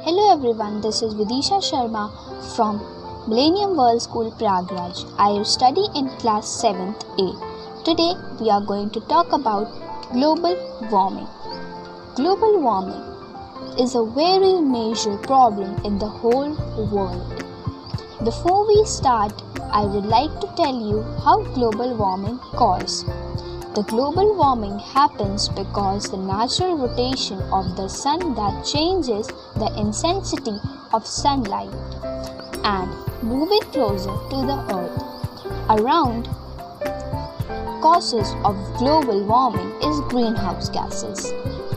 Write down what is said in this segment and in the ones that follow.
Hello everyone, this is Vidisha Sharma from Millennium World School Prayagraj. I study in class 7th A. Today we are going to talk about global warming. Global warming is a very major problem in the whole world. Before we start, I would like to tell you how global warming causes. The global warming happens because the natural rotation of the sun that changes the intensity of sunlight and moving closer to the earth. Around causes of global warming is greenhouse gases.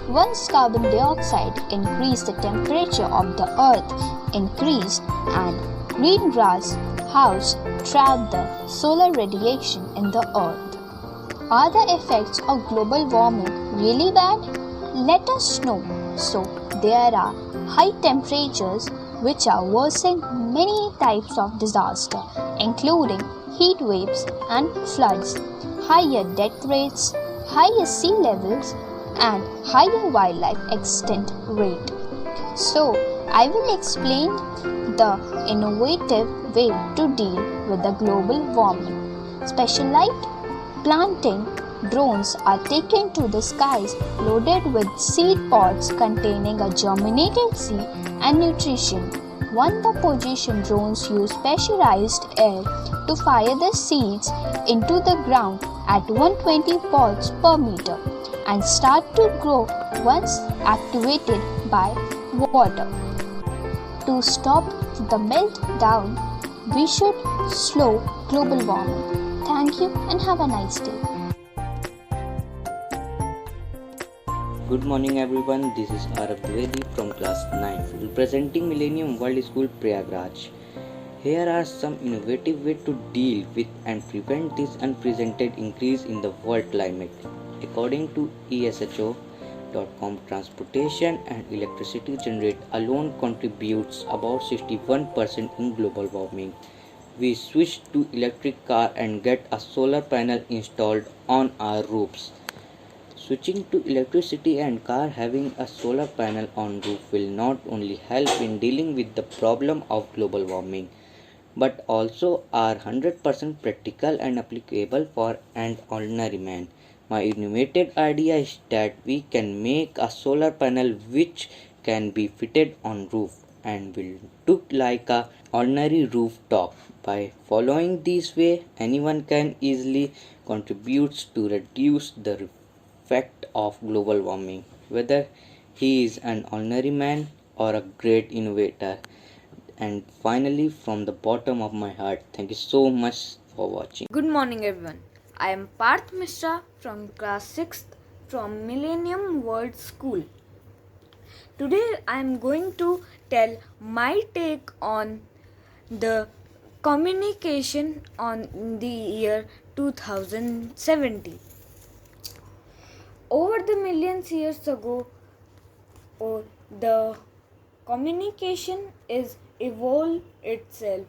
Once carbon dioxide increased, the temperature of the earth increased and greenhouse trapped the solar radiation in the earth. Are the effects of global warming really bad? Let us know. So, there are high temperatures which are worsening many types of disaster, including heat waves and floods, higher death rates, higher sea levels, and higher wildlife extinct rate. So, I will explain the innovative way to deal with the global warming. Specialized planting drones are taken to the skies loaded with seed pods containing a germinated seed and nutrition. Once the position drones use pressurized air to fire the seeds into the ground at 120 pods per meter and start to grow once activated by water. To stop the meltdown, we should slow global warming. Thank you and have a nice day. Good morning everyone, this is Aarav Dwivedi from class 9 representing Millennium World School Prayagraj. Here are some innovative ways to deal with and prevent this unprecedented increase in the world climate. According to ESHO.com, transportation and electricity generate alone contributes about 61% in global warming. We switched to electric car and get a solar panel installed on our roofs. Switching to electricity and car having a solar panel on roof will not only help in dealing with the problem of global warming, but also are 100% practical and applicable for an ordinary man. My innovative idea is that we can make a solar panel which can be fitted on roof and will look like a ordinary rooftop. By following this way, anyone can easily contribute to reduce the effect of global warming, whether he is an ordinary man or a great innovator. And finally, from the bottom of my heart, thank you so much for watching. Good morning, everyone. I am Parth Mishra from class 6th from Millennium World School. Today, I am going to tell my take on the communication on the year 2070. Over the millions years ago, the communication is evolved itself.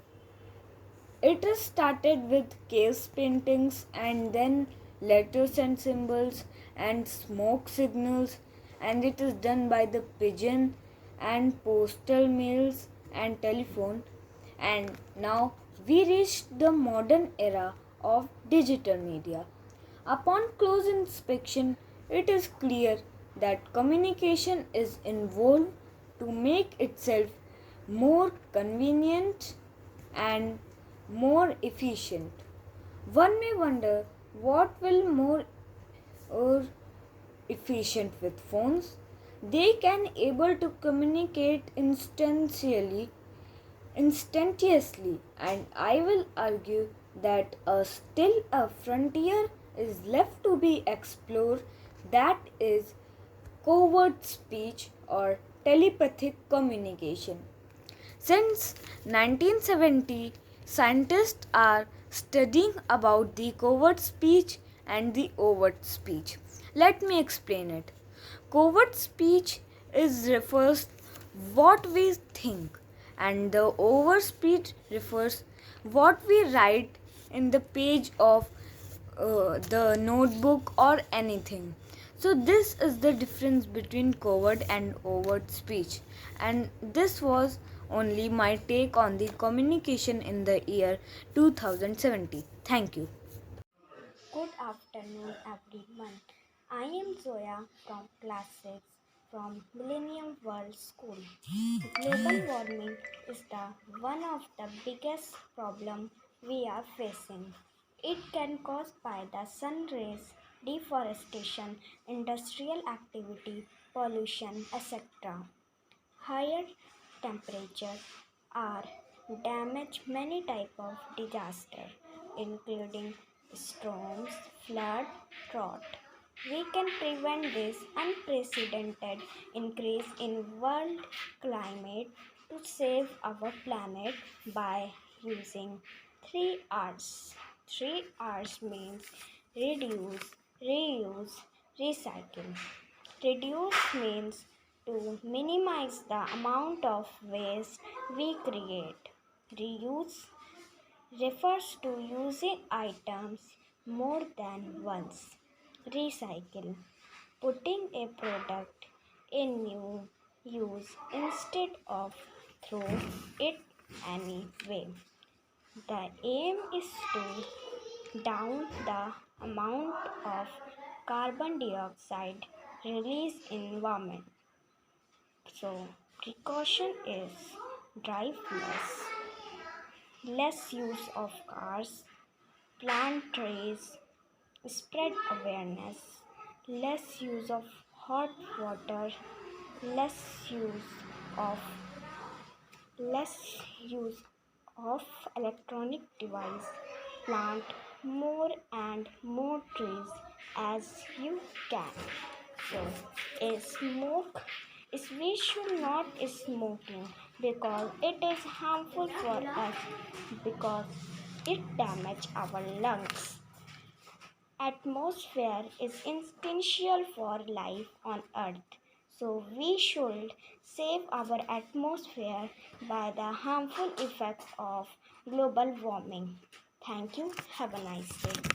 It is started with cave paintings and then letters and symbols and smoke signals, and it is done by the pigeon and postal mails and telephone, and now we reached the modern era of digital media. Upon close inspection, it is clear that communication is involved to make itself more convenient and more efficient. One may wonder what will more or efficient with phones. They can able to communicate instantaneously, and I will argue that still a frontier is left to be explored, that is covert speech or telepathic communication. Since 1970, scientists are studying about the covert speech and the overt speech. Let me explain it. Covert speech refers what we think, and the overt speech refers what we write in the page of the notebook or anything. So this is the difference between covert and overt speech, and this was only my take on the communication in the year 2070. Thank you. Good afternoon, everyone. I am Zoya from Class 6 from Millennium World School. Global warming is the one of the biggest problem we are facing. It can caused by the sun rays, deforestation, industrial activity, pollution, etc. Higher temperatures are damage many type of disaster, including storms, flood, drought. We can prevent this unprecedented increase in world climate to save our planet by using 3 R's. 3 R's means reduce, reuse, recycle. Reduce means to minimize the amount of waste we create. Reuse refers to using items more than once. Recycle putting a product in new use instead of throw it anyway. The aim is to down the amount of carbon dioxide released in environment. So precaution is drive less use of cars, plant trees, spread awareness, less use of hot water, less use of less use of electronic device, plant more and more trees as you can. So a smoke is we should not smoking because it is harmful for us because it damage our lungs. Atmosphere is essential for life on earth, so we should save our atmosphere by the harmful effects of global warming. Thank you. Have a nice day.